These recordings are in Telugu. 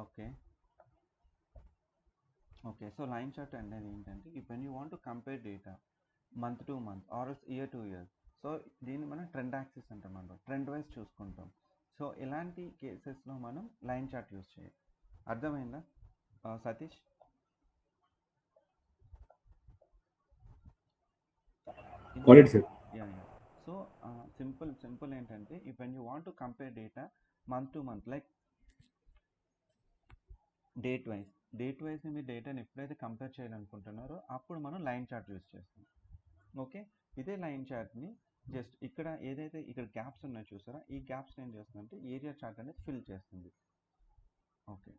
Okay. Okay. So line chart అనేది ఏంటంటే when you want to compare data month to month or else year to year. So దీన్ని మనం ట్రెండ్ యాక్సిస్ అంటాం అనమాట. ట్రెండ్ వైజ్ చూసుకుంటాం. సో ఇలాంటి కేసెస్లో మనం లైన్ చార్ట్ యూస్ చేయాలి. అర్థమైందా Satish? Got it, sir. Yeah yeah. So simple ఏంటంటే when you want to compare data month to month like date wise మీ డేటాని ఎప్పుడైతే కంపేర్ చేయాలనుకుంటున్నారో అప్పుడు మనం లైన్ చార్ట్ యూస్ చేస్తాం. ఓకే. ఇదే లైన్ చార్ట్ని జస్ట్ ఇక్కడ ఏదైతే ఇక్కడ గ్యాప్స్ ఉన్నాయో చూసారా, ఈ గ్యాప్స్ ఏం చేస్తుందంటే ఏరియా చార్ట్ అనేది ఫిల్ చేస్తుంది. ఓకే.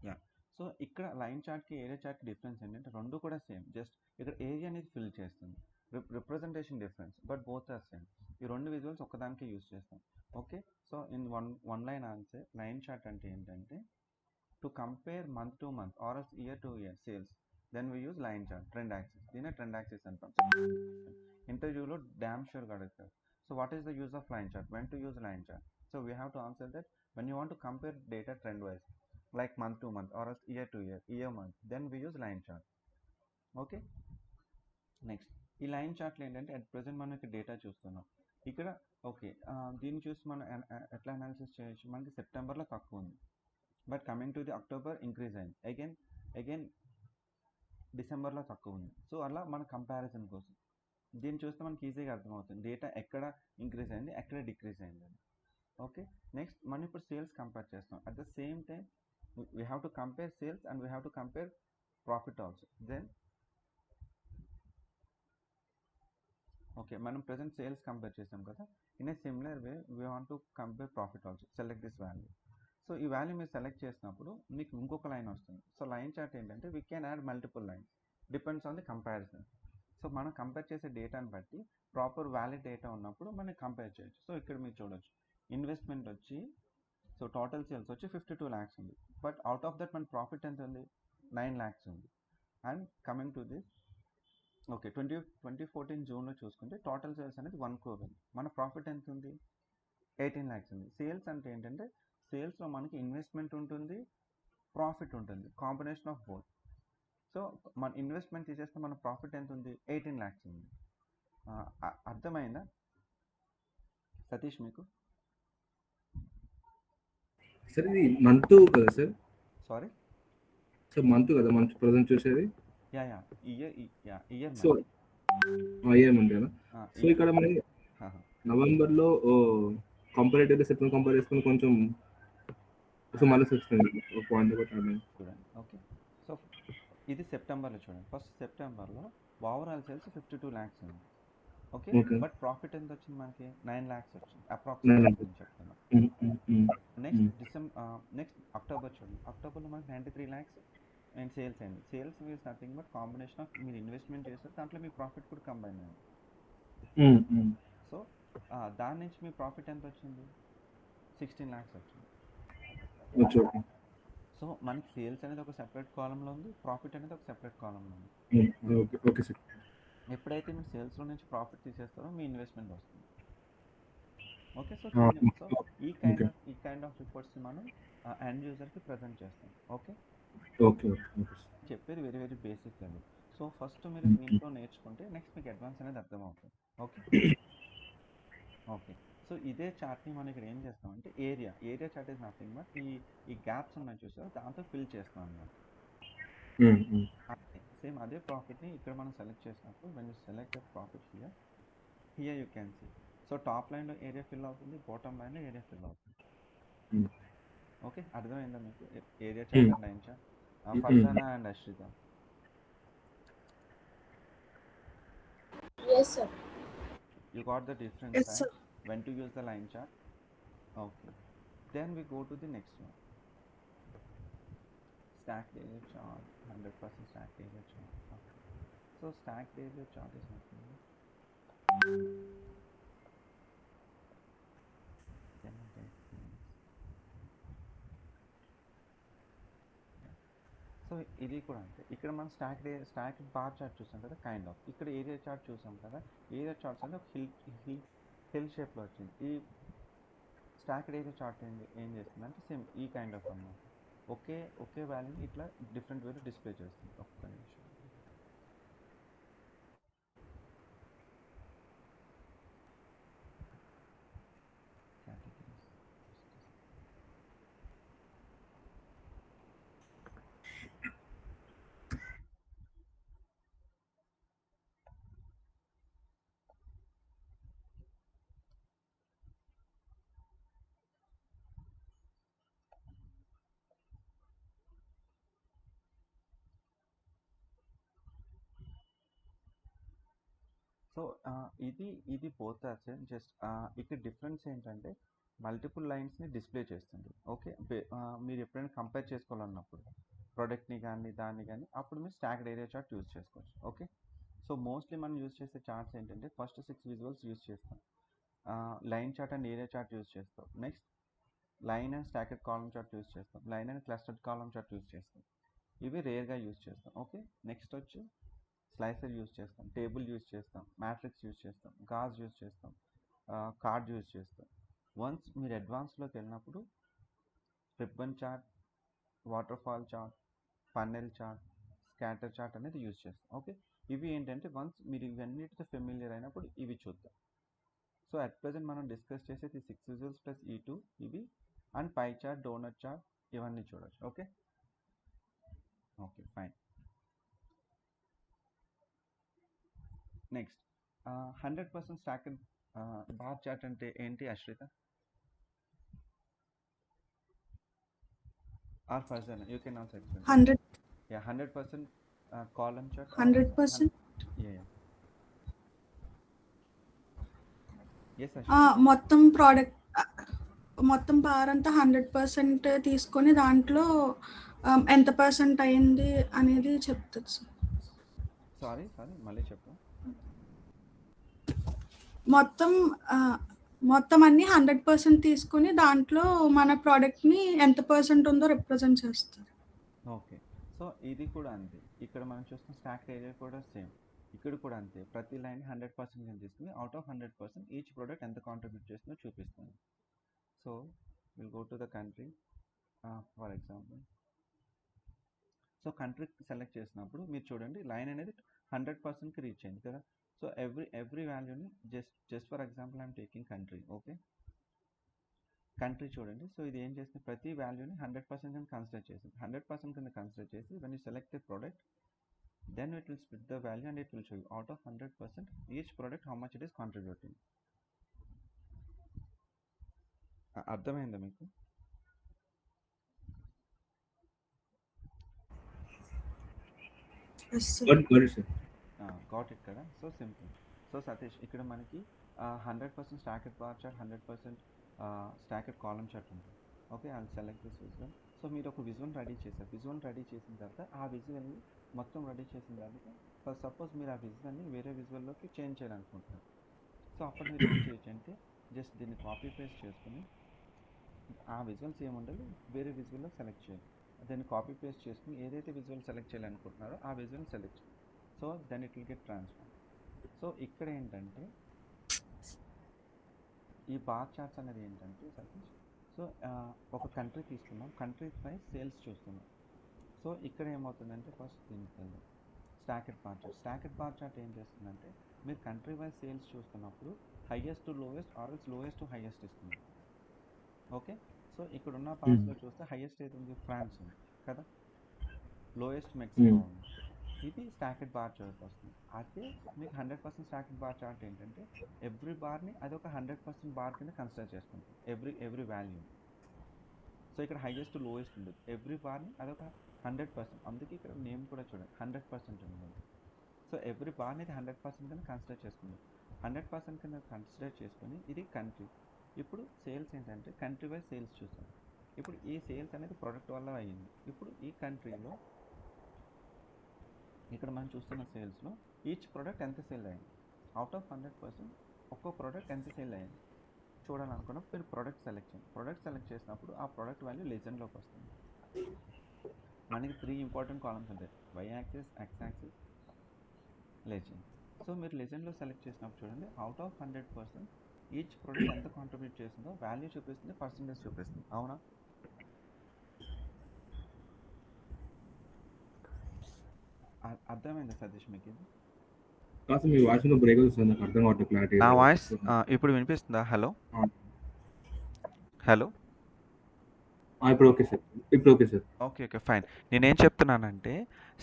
యా. సో ఇక్కడ లైన్ చార్ట్కి ఏరియా చార్ట్కి డిఫరెన్స్ ఏంటంటే రెండు కూడా సేమ్, జస్ట్ ఇక్కడ ఏరియా అనేది ఫిల్ చేస్తుంది. Representation difference but both are same. ఈ రెండు విజువల్స్ ఒక్కదానికి యూస్ చేస్తాం. Okay. So in one line answer, line chart అంటే ఏంటంటే to compare month to month or else year to year sales, then we use line chart, trend axis. దీనే ట్రెండ్ యాక్సిస్ అంటాం. ఇంటర్వ్యూలో డ్యామ్ షూర్గా అడుగుతారు. So what is the use of line chart, when to use line chart? So we have to answer that when you want to compare data trend wise like month to month or else year to year, year month, then we use line chart. Okay. Next ఈ లైన్ చార్ట్లో ఏంటంటే అట్ ప్రజెంట్ మనం ఇక్కడ డేటా చూస్తున్నాం ఇక్కడ. ఓకే. దీన్ని చూసి మనం ఎట్లా అనాలిసిస్ చేయొచ్చు, మనకి సెప్టెంబర్లో తక్కువ ఉంది but coming to the October increase అయింది, అగైన్ డిసెంబర్లో తక్కువ ఉంది. సో అలా మన కంపారిజన్ కోసం దీన్ని చూస్తే మనకి ఈజీగా అర్థమవుతుంది డేటా ఎక్కడ ఇంక్రీజ్ అయింది, ఎక్కడ డిక్రీజ్ అయింది అని. ఓకే. నెక్స్ట్ మనం ఇప్పుడు సేల్స్ కంపేర్ చేస్తాం. At the same time we have to compare sales and we have to compare profit also. Then okay, మనం present sales కంపేర్ చేసాం కదా, in a similar way we want to compare profit also. Select this value. So ఈ వాల్యూ మీరు సెలెక్ట్ చేసినప్పుడు మీకు ఇంకొక లైన్ వస్తుంది. సో లైన్ చార్ట్ ఏంటంటే we can add multiple lines, depends on the comparison. So మనం కంపేర్ చేసే డేటాని బట్టి ప్రాపర్ వ్యాలిడ్ డేటా ఉన్నప్పుడు మనం కంపేర్ చేయొచ్చు. సో ఇక్కడ మీరు చూడొచ్చు ఇన్వెస్ట్మెంట్ వచ్చి, సో టోటల్ సేల్స్ వచ్చి 52 lakhs ఉంది, బట్ అవుట్ ఆఫ్ దట్ మన ప్రాఫిట్ ఎంత ఉంది, 9 lakhs ఉంది. And coming to this, okay 2014 జూన్లో చూసుకుంటే టోటల్ సేల్స్ అనేది 1 crore ఉంది, మన ప్రాఫిట్ ఎంత ఉంది, 18 lakhs ఉంది. సేల్స్ అంటే ఏంటంటే సేల్స్లో మనకి ఇన్వెస్ట్మెంట్ ఉంటుంది, ప్రాఫిట్ ఉంటుంది, కాంబినేషన్ ఆఫ్ బోత్. సో మన ఇన్వెస్ట్మెంట్ తీసేస్తే మన ప్రాఫిట్ ఎంత ఉంది, 18 lakhs ఉంది. అర్థమైందా సతీష్ మీకు? సార్ ఇది మంత్ కదా సార్? సారీ సార్ మంత్ కదా మనం ప్రజెంట్ చూసేది? Yeah yeah year so year month కదా. సో ఇక్కడ మనకి నవంబర్లో కంపారేటివ్గా సెప్టెంబర్ కంపేర్ చేసుకుని కొంచెం మళ్ళీ వస్తుంది పాయింట్ చూడండి. ఓకే. సో ఇది సెప్టెంబర్లో చూడండి, ఫస్ట్ సెప్టెంబర్లో ఓవరాల్ సేల్స్ 52 lakhs ఉంది. ఓకే. బట్ ప్రాఫిట్ ఎంత వచ్చింది మనకి, 9 lakhs వచ్చింది అప్రాక్సిమేట్ అని చెప్తున్నా. నెక్స్ట్ అక్టోబర్ చూడండి, అక్టోబర్లో మనకి 93 lakhs అండ్ సేల్స్ అయింది. Sales means nothing but combination of మీరు ఇన్వెస్ట్మెంట్ చేస్తారు, దాంట్లో మీ ప్రాఫిట్ కూడా కంబైన్ అయింది. సో దాని నుంచి మీ ప్రాఫిట్ ఎంత వచ్చింది, 16 lakhs వచ్చింది. సో మనకి సేల్స్ అనేది ఒక సెపరేట్ కాలంలో ఉంది, ప్రాఫిట్ అనేది ఒక సెపరేట్ కాలంలో ఉంది. Okay sir. ఎప్పుడైతే మీరు సేల్స్లో నుంచి ప్రాఫిట్ తీసేస్తారో మీ ఇన్వెస్ట్మెంట్ వస్తుంది. ఓకే. సో ఈ కైండ్ ఆఫ్ రిపోర్ట్స్ మనం ఎండ్ యూజర్కి ప్రజెంట్ చేస్తాం. ఓకే. చెప్పేది very very basic level. So first మీరు దీంట్లో నేర్చుకుంటే నెక్స్ట్ మీకు అడ్వాన్స్ అనేది అర్థమవుతుంది. ఓకే. ఓకే. సో ఇదే చార్ట్ని మనం ఇక్కడ ఏం చేస్తామంటే area chart is nothing but ఈ గ్యాప్స్ ఉన్నాయి చూసారా, దాంతో ఫిల్ చేస్తాం అన్నమాట. సేమ్ అదే ప్రాఫిట్ని ఇక్కడ మనం సెలెక్ట్ చేసినప్పుడు when you select the profit here you can see. So top లైన్లో ఏరియా ఫిల్ అవుతుంది, బాటమ్ లైన్లో ఏరియా ఫిల్ అవుతుంది. ఓకే. అర్థమైందా మీకు area chart and line chart? Farzana and Ashrita, yes sir, you got the difference, yes right? sir, When to use the line chart. Okay. Then we go to the next one, stacked area chart, 100% stacked area chart. Okay. So stacked area chart is nothing but so ఇది కూడా అంతే. ఇక్కడ మనం స్టాక్ బార్ చార్ట్ చూసాం కదా, కైండ్ ఆఫ్. ఇక్కడ ఏరియా చార్ట్ చూసాం కదా, ఏరియా చార్ట్స్ అంటే ఒక హిల్ షేప్లో వచ్చింది. ఈ స్టాక్డ్ ఏరియా చార్ట్ ఏం చేస్తుంది అంటే సేమ్ ఈ కైండ్ ఆఫ్ అన్నమాట. ఒకే వాల్యూని ఇట్లా డిఫరెంట్ వేలో డిస్ప్లే చేస్తుంది. ఒక్క నిమిషం. సో ఇది బోత్ ఆర్ సేమ్. జస్ట్ ఇక్కడ డిఫరెన్స్ ఏంటంటే మల్టిపుల్ లైన్స్ని డిస్ప్లే చేస్తుంది. ఓకే, మీరు ఎప్పుడైనా కంపేర్ చేసుకోవాలన్నప్పుడు ప్రోడక్ట్ని కానీ దాన్ని కానీ అప్పుడు మీరు స్టాక్డ్ ఏరియా చార్ట్ యూజ్ చేసుకోవచ్చు. ఓకే, సో మోస్ట్లీ మనం యూజ్ చేసే చార్ట్స్ ఏంటంటే ఫస్ట్ 6 విజువల్స్ యూజ్ చేస్తాం. Line chart and area chart use చేస్తాం. Next line and stacked column chart use చేస్తాం. Line and clustered column chart use చేస్తాం. ఇవి రేర్గా యూజ్ చేస్తాం. ఓకే, నెక్స్ట్ వచ్చి స్లైసర్ యూజ్ చేస్తాం, టేబుల్ యూజ్ చేస్తాం, మ్యాట్రిక్స్ యూజ్ చేస్తాం, గాజ్ యూజ్ చేస్తాం, కార్డ్ యూజ్ చేస్తాం. వన్స్ మీరు అడ్వాన్స్లోకి వెళ్ళినప్పుడు ribbon chart, water fall chart, funnel chart, scatter chart అనేది యూజ్ చేస్తాం. ఓకే, ఇవి ఏంటంటే వన్స్ మీరు ఇవన్నిటితో ఫెమిలియర్ అయినప్పుడు ఇవి చూద్దాం. సో అట్ ప్రెజెంట్ మనం డిస్కస్ చేసేది 6 విజువల్స్ ప్లస్ E2 ఇవి, and pie chart, donut chart ఇవన్నీ చూడొచ్చు. Okay fine. Next 100% stacked bar chart అంటే ఏంటి Ashritha? Or Farzan you can also explain. 100. Yeah, 100% column chart. 100%. Yeah. Yes, Ashwin. మొత్తం బార్ అంతా 100% తీసుకొని దాంట్లో ఎంత పర్సెంట్ అయింది అనేది చెప్తుంది సార్. సారీ మళ్ళీ చెప్పు. మొత్తం అన్ని 100% తీసుకుని దాంట్లో మన ప్రోడక్ట్ని ఎంత పర్సెంట్ ఉందో రిప్రజెంట్ చేస్తారు. ఓకే, సో ఇది కూడా అంతే. ఇక్కడ మనం చూస్తున్న స్టాక్ ఏరియా కూడా సేమ్. ఇక్కడ కూడా అంతే. ప్రతి లైన్ 100% కింద తీసుకుని అవుట్ ఆఫ్ 100% ఈచ్ ప్రోడక్ట్ ఎంత కాంట్రిబ్యూట్ చేస్తుందో చూపిస్తుంది. So will go to the country for example. So country select చేసినప్పుడు మీరు చూడండి లైన్ అనేది 100%కి రీచ్ అయింది కదా. సో ఎవ్రీ వాల్యూని just for example I'm taking country. Okay, country చూడండి. సో ఇది ఏం చేస్తుంది, ప్రతి వాల్యూని 100% కింద కన్సిడర్ చేసింది. 100% కింద కన్సిడర్ చేసి when you select the product then it will split the value and it will show you out of 100% each product how much it is contributing. అర్థమైందా మీకు? గాట్ ఇట్ కదా. So simple. సో సతీష్, ఇక్కడ మనకి 100% stacked bar chart, 100% స్టాకెడ్ column chart ఉంటుంది. Okay, I select this visual. So మీరు ఒక విజువల్ రెడీ చేశారు. విజువల్ రెడీ చేసిన తర్వాత ఆ విజువల్ని మొత్తం రెడీ చేసిన తర్వాత సపోజ్ మీరు ఆ విజువల్ని వేరే విజువల్లోకి చేంజ్ చేయాలనుకుంటున్నారు. సో అప్పుడు మీరు ఏం చేయొచ్చు అంటే జస్ట్ దీన్ని కాపీ పేస్ట్ చేసుకుని ఆ విజువల్స్ ఏముండాలి వేరే విజువల్లో సెలెక్ట్ చేయాలి. దాన్ని కాపీ పేస్ట్ చేసుకుని ఏదైతే విజువల్ సెలెక్ట్ చేయాలనుకుంటున్నారో ఆ విజువల్ సెలెక్ట్ చేయాలి. So then it will get transform. So ఇక్కడ ఏంటంటే ఈ బార్ చార్ట్స్ అనేది ఏంటంటే సతీష్, సో ఒక కంట్రీ తీసుకున్నాం, కంట్రీ వైజ్ సేల్స్ చూస్తున్నాం. సో ఇక్కడ ఏమవుతుందంటే ఫస్ట్ దీనికి వెళ్దాం. Stacked bar chart. Stacked bar chart ఏం చేస్తుందంటే మీరు కంట్రీ వైజ్ సేల్స్ చూస్తున్నప్పుడు highest to lowest or lowest to highest ఇస్తుంది. ఓకే, సో ఇక్కడ ఉన్న పార్ట్స్లో చూస్తే హైయెస్ట్ ఏది ఉంది, ఫ్రాన్స్ ఉంది కదా, లోయెస్ట్ మెక్సికో ఉంది. ఇది స్టాకెడ్ బార్ చార్ట్ వస్తుంది. అదే మీకు 100% స్టాకెడ్ బార్ చార్ట్ ఏంటంటే ఎవ్రీ బార్ని అది ఒక 100% బార్ కింద కన్సిడర్ చేసుకుంటుంది. Every value. సో ఇక్కడ హైయెస్ట్ టు లోయెస్ట్ ఉండదు, ఎవ్రీ బార్ని అదొక 100%. అందుకే ఇక్కడ నేమ్ కూడా చూడండి 100% ఉంది. సో ఎవ్రీ బార్ని ఇది 100% కింద కన్సిడర్ చేసుకుంది. 100% కింద కన్సిడర్ చేసుకుని ఇది కంట్రీ. ఇప్పుడు సేల్స్ ఏంటంటే కంట్రీ వైజ్ సేల్స్ చూస్తాం. ఇప్పుడు ఈ సేల్స్ అనేది ప్రోడక్ట్ వల్ల అయ్యింది. ఇప్పుడు ఈ కంట్రీలో ఇక్కడ మనం చూస్తున్న సేల్స్లో ఈచ్ ప్రోడక్ట్ ఎంత సేల్ అయ్యింది, అవుట్ ఆఫ్ 100% ఒక్కో ప్రోడక్ట్ ఎంత సేల్ అయ్యింది చూడాలనుకున్నప్పుడు మీరు ప్రోడక్ట్ సెలెక్ట్ చేయండి. ప్రోడక్ట్ సెలెక్ట్ చేసినప్పుడు ఆ ప్రోడక్ట్ వాల్యూ లెజెండ్లోకి వస్తుంది. మనకి 3 ఇంపార్టెంట్ కాలమ్స్ ఉంటాయి, Y axis, X axis, legend. So మీరు లెజెండ్లో సెలెక్ట్ చేసినప్పుడు చూడండి, అవుట్ ఆఫ్ 100% ఈచ్ ప్రోడక్ట్ ఎంత కాంట్రిబ్యూట్ చేస్తుందో వాల్యూ చూపిస్తుంది, పర్సంటేజ్ చూపిస్తుంది. అవునా? అర్థమైందా సతీష్ మీకు ఇది? కాదు మీ వాయిస్ బ్రేక్ అవుతుంది, నాకు అర్థం కావట్లేదు క్లారిటీ. నా వాయిస్ ఇప్పుడు వినిపిస్తుందా? Hello hello. ఇప్పుడు ఓకే సార్, ఇప్పుడు okay sir. Okay okay fine. నేనేం చెప్తున్నానంటే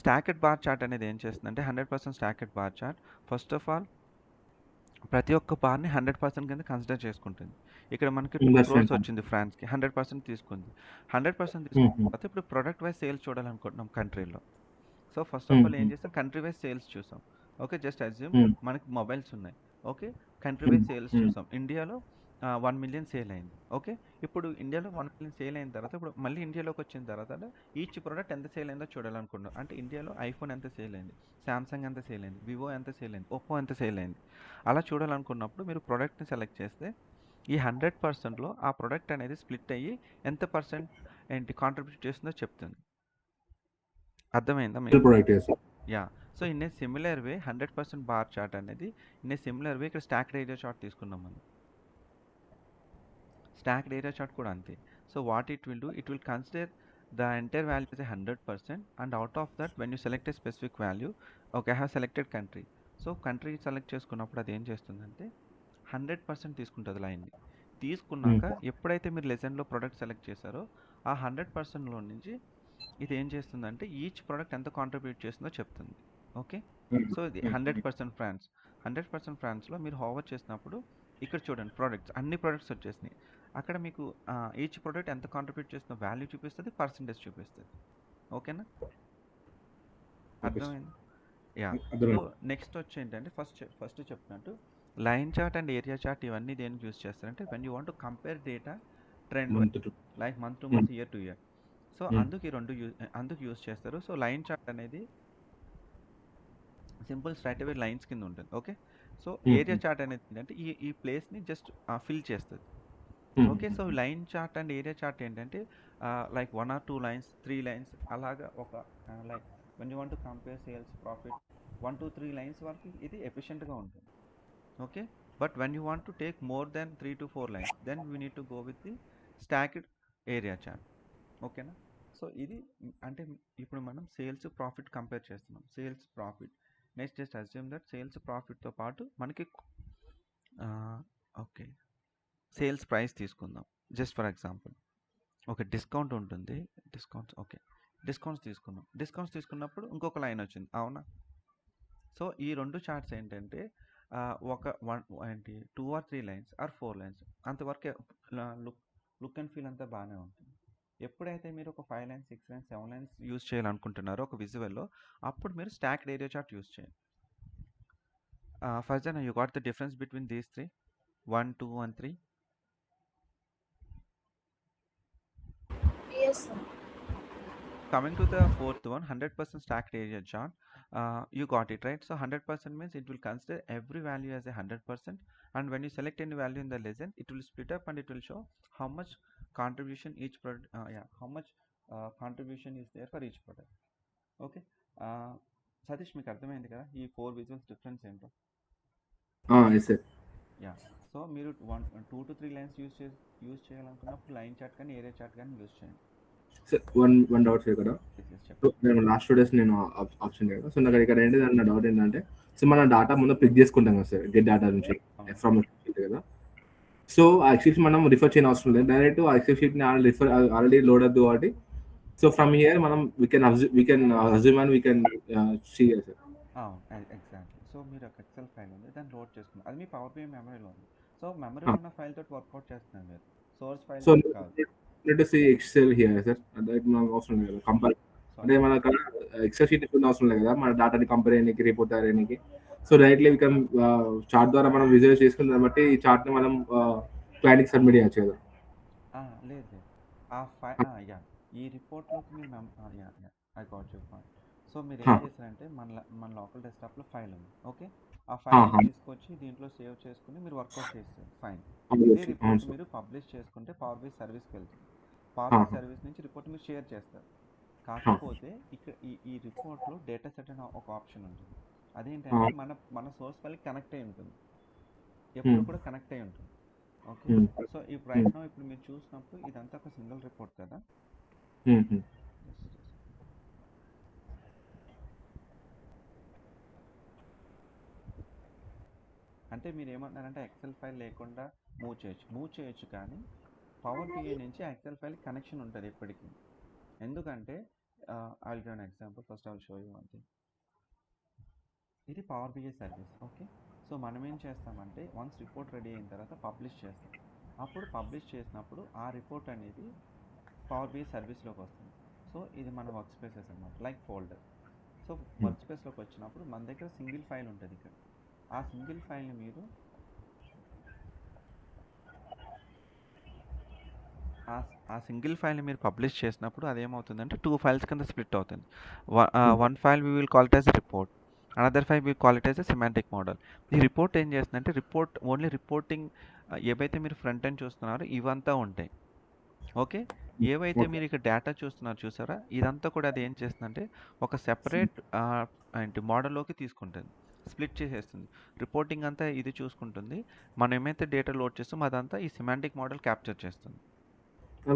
స్టాకెడ్ బార్ చార్ట్ అనేది ఏం చేస్తుందంటే 100% stacked bar chart first of all ప్రతి ఒక్క బార్ని 100% కింద కన్సిడర్ చేసుకుంటుంది. ఇక్కడ మనకి 2 crores వచ్చింది ఫ్రాన్స్కి, 100% తీసుకుంది. 100% తీసుకున్న తర్వాత ఇప్పుడు ప్రొడక్ట్ వైజ్ సేల్స్ చూడాలనుకుంటున్నాం కంట్రీలో. సో ఫస్ట్ ఆఫ్ ఆల్ ఏం చేస్తాం, కంట్రీ వైజ్ సేల్స్ చూసాం. ఓకే, జస్ట్ అజ్యూమ్ మనకి మొబైల్స్ ఉన్నాయి. ఓకే, కంట్రీ వైజ్ సేల్స్ చూసాం. ఇండియాలో 1 million సేల్ అయింది. ఓకే, ఇప్పుడు ఇండియాలో 1 million సేల్ అయిన తర్వాత ఇప్పుడు మళ్ళీ ఇండియాలోకి వచ్చిన తర్వాత ఈచ్ ప్రోడక్ట్ ఎంత సేల్ అయిందో చూడాలనుకుంటున్నాం. అంటే ఇండియాలో ఐఫోన్ ఎంత సేల్ అయింది, శాంసంగ్ ఎంత సేల్ అయింది, వివో ఎంత సేల్ అయింది, ఒప్పో ఎంత సేల్ అయింది, అలా చూడాలనుకున్నప్పుడు మీరు ప్రోడక్ట్ని సెలెక్ట్ చేస్తే ఈ 100%లో ఆ ప్రోడక్ట్ అనేది స్ప్లిట్ అయ్యి ఎంత పర్సెంట్ ఏంటి కాంట్రిబ్యూట్ చేస్తుందో చెప్తుంది. అర్థమైందా మీకు? Yeah. So in a similar way 100% bar chart అనేది ఇన్ ఏ సిమిలర్ వే ఇక్కడ స్టాక్డ్ ఏరియా చార్ట్ తీసుకున్నాం మనం. స్టాక్డ్ ఏరియా చార్ట్ కూడా అంతే. So what it will do, it will consider the entire value is 100% and out of that when you select A specific value, okay I have selected country. So country select చేసుకున్నప్పుడు అది ఏం చేస్తుందంటే 100% తీసుకుంటుంది లైన్ని. తీసుకున్నాక ఎప్పుడైతే మీరు లెసన్లో ప్రోడక్ట్ సెలెక్ట్ చేశారో ఆ 100%లో నుంచి ఇది ఏం చేస్తుందంటే ఈచ్ ప్రోడక్ట్ ఎంత కాంట్రిబ్యూట్ చేస్తుందో చెప్తుంది. ఓకే, సో ఇది 100% ఫ్రాన్స్. 100% ఫ్రాన్స్లో మీరు హోవర్ చేసినప్పుడు ఇక్కడ చూడండి ప్రోడక్ట్స్, అన్ని ప్రోడక్ట్స్ వచ్చేసినాయి. అక్కడ మీకు ఈచ్ ప్రోడక్ట్ ఎంత కాంట్రిబ్యూట్ చేస్తుందో వాల్యూ చూపిస్తుంది, పర్సంటేజ్ చూపిస్తుంది. ఓకేనా? అర్థమైంది? యా. సో నెక్స్ట్ వచ్చి ఏంటంటే ఫస్ట్ చెప్పినట్టు line chart and area chart ఇవన్నీ దేనికి యూస్ చేస్తారంటే when you want to compare data trend like month to month, year to year. So అందుకు ఈ రెండు అందుకు యూస్ చేస్తారు. సో లైన్ చార్ట్ అనేది సింపుల్ స్ట్రైట్ అవే లైన్స్ కింద ఉంటుంది. ఓకే, సో ఏరియా చార్ట్ అనేది ఏంటంటే ఈ ప్లేస్ని జస్ట్ ఫిల్ చేస్తుంది. Okay, so line chart and area chart ఏంటంటే లైక్ 1 or 2 lines 3 lines అలాగా ఒక like when you want to compare sales profit 1 to 3 lines వరకు ఇది ఎఫిషియెంట్గా ఉంటుంది. Okay, but when you want to take more then 3 to 4 lines then we need to go with the stacked area chart. ఓకేనా? సో ఇది అంటే ఇప్పుడు మనం సేల్స్ ప్రాఫిట్ కంపేర్ చేస్తున్నాం. Sales profit next just assume that sales ప్రాఫిట్తో పాటు మనకి ఓకే సేల్స్ ప్రైస్ తీసుకుందాం just for example. Okay, discount ఉంటుంది, డిస్కౌంట్స్ తీసుకున్నాం. డిస్కౌంట్స్ తీసుకున్నప్పుడు ఇంకొక లైన్ వచ్చింది. అవునా? సో ఈ రెండు చార్ట్స్ ఏంటంటే ఒక 2 or 3 lines or 4 lines అంతవరకే లుక్ అండ్ ఫీల్ అంతా బాగానే ఉంటుంది. ఎప్పుడైతే మీరు ఒక 5 lines 6 lines 7 lines యూజ్ చేయాలనుకుంటున్నారో ఒక విజువల్లో, అప్పుడు మీరు స్టాక్డ్ ఏరియా చార్ట్ యూజ్ చేయండి. First you got the difference between these 3 1 2 and 3. Yes, sir. Coming to the fourth one, 100% stacked area chart. You got it right. So 100% means it will consider every value as a 100%, and when you select any value in the legend, it will split up and it will show how much contribution each product. How much contribution is there for each product. Okay. Satish, మీకు అర్థమైంది కదా ఈ 4 visuals difference ఏంటో? యా. సో మీరు 2 to 3 lines యూజ్ చేయాలనుకున్నప్పుడు లైన్ చార్ట్ కానీ ఏరియా చార్ట్ కానీ యూజ్ చేయండి. వన్ డౌట్ కదా, నేను లాస్ట్ 2 days నేను ఆప్షన్ కదా. సో నాకు ఇక్కడ ఏంటి నా డౌట్ ఏంటంటే, సో మన డేటా ముందు పిక్ చేసుకుంటాం కదా సార్, గెట్ డేటా నుంచి ఫ్రమ్ కదా. సో ఆ ఎక్సెల్ షీట్ మనం రిఫర్ చేయని అవసరం లేదు, డైరెక్ట్ ఆ ఎక్సెల్ షీట్ ని ఆల్రెడీ లోడ్ అవుతుంది కాబట్టి. సో ఫ్రమ్ హియర్ మనం we can assume and we can see sir. Exactly. So మీరు ఒక ఎక్సెల్ ఫైల్ ఉంది, దాన్ని లోడ్ చేసుకున్నారు, అది మీ పవర్ బిఐ మెమరీలో ఉంది. సో మెమరీలో ఉన్న ఫైల్ తోటి వర్కౌట్ చేస్తున్నారు మీరు, సోర్స్ ఫైల్ కాదు. ఎక్సెల్ హియర్ సార్, అదే మనకు అవసరం లేదు కంపేర్, అంటే మనకు ఎక్సెల్ షీట్ అవసరం లేదు కదా మన డేటాని కంపేర్ చేయడానికి, రిపోర్ట్ చేయడానికి. So directly we can chart ద్వారా మనం విజువలైజ్ చేసుకుని దాన్ని బట్టి ఈ చార్ట్ ని మనం క్లయింట్కి సబ్మిట్ చేయొచ్చు కదా. లేదు ఈ రిపోర్ట్లోకి మీరు I got your point. So మీరు ఏం చేస్తారంటే మన లోకల్ డెస్క్టాప్లో ఫైల్ ఉంది. ఓకే, ఆ ఫైల్ తీసుకొచ్చి దీంట్లో సేవ్ చేసుకుని మీరు వర్కౌట్ చేస్తారు. ఫైన్. ఇదే రిపోర్ట్ మీరు పబ్లిష్ చేసుకుంటే పవర్ బై సర్వీస్కి వెళ్తుంది. పవర్ బై సర్వీస్ నుంచి రిపోర్ట్ మీరు షేర్ చేస్తారు కాకపోతే ఇక్కడ ఈ రిపోర్ట్లో డేటా సెట్ అనే ఒక ఆప్షన్ ఉంటుంది. అదేంటంటే మన సోర్స్ ఫైల్కి కనెక్ట్ అయి ఉంటుంది, ఎప్పుడు కూడా కనెక్ట్ అయి ఉంటుంది. ఓకే, సో ఇప్పుడు రైట్ నౌ ఇప్పుడు మీరు చూసినప్పుడు ఇదంతా ఒక సింగిల్ రిపోర్ట్ కదా. అంటే మీరు ఏమంటున్నారంటే ఎక్సెల్ ఫైల్ లేకుండా మూవ్ చేయొచ్చు కానీ పవర్ బిఐ నుంచి ఎక్సెల్ ఫైల్ కనెక్షన్ ఉంటుంది ఎప్పటికీ. ఎందుకంటే I will give an example. First I will show you one thing. ఇది power BI service. Okay, so మనం ఏం చేస్తామంటే వన్స్ రిపోర్ట్ రెడీ అయిన తర్వాత పబ్లిష్ చేస్తాం. అప్పుడు పబ్లిష్ చేసినప్పుడు ఆ రిపోర్ట్ అనేది పవర్ బిఐ సర్వీస్లోకి వస్తుంది. సో ఇది మన వర్క్ స్పేసెస్ అన్నమాట, లైక్ ఫోల్డర్. సో వర్క్ స్పేస్లోకి వచ్చినప్పుడు మన దగ్గర సింగిల్ ఫైల్ ఉంటుంది. ఇక్కడ ఆ సింగిల్ ఫైల్ని మీరు ఆ సింగిల్ ఫైల్ని మీరు పబ్లిష్ చేసినప్పుడు అదేమవుతుందంటే 2 ఫైల్స్ కింద స్ప్లిట్ అవుతుంది. One file we will call it as report, another file we call it as a semantic model. ఈ రిపోర్ట్ ఏం చేస్తుందంటే ఓన్లీ రిపోర్టింగ్ ఏవైతే మీరు ఫ్రంట్ ఎండ్ చూస్తున్నారో ఇవంతా ఉంటాయి. ఓకే, ఏవైతే మీరు ఇక్కడ డేటా చూస్తున్నారు చూసారా, ఇదంతా కూడా అది ఏం చేస్తుందంటే ఒక సెపరేట్ మోడల్లోకి తీసుకుంటుంది, స్ప్లిట్ చేసేస్తుంది. రిపోర్టింగ్ అంతా ఇది చూసుకుంటుంది, మనం ఏమైతే డేటా లోడ్ చేస్తామో అదంతా ఈ సిమాంటిక్ మోడల్ క్యాప్చర్ చేస్తుంది.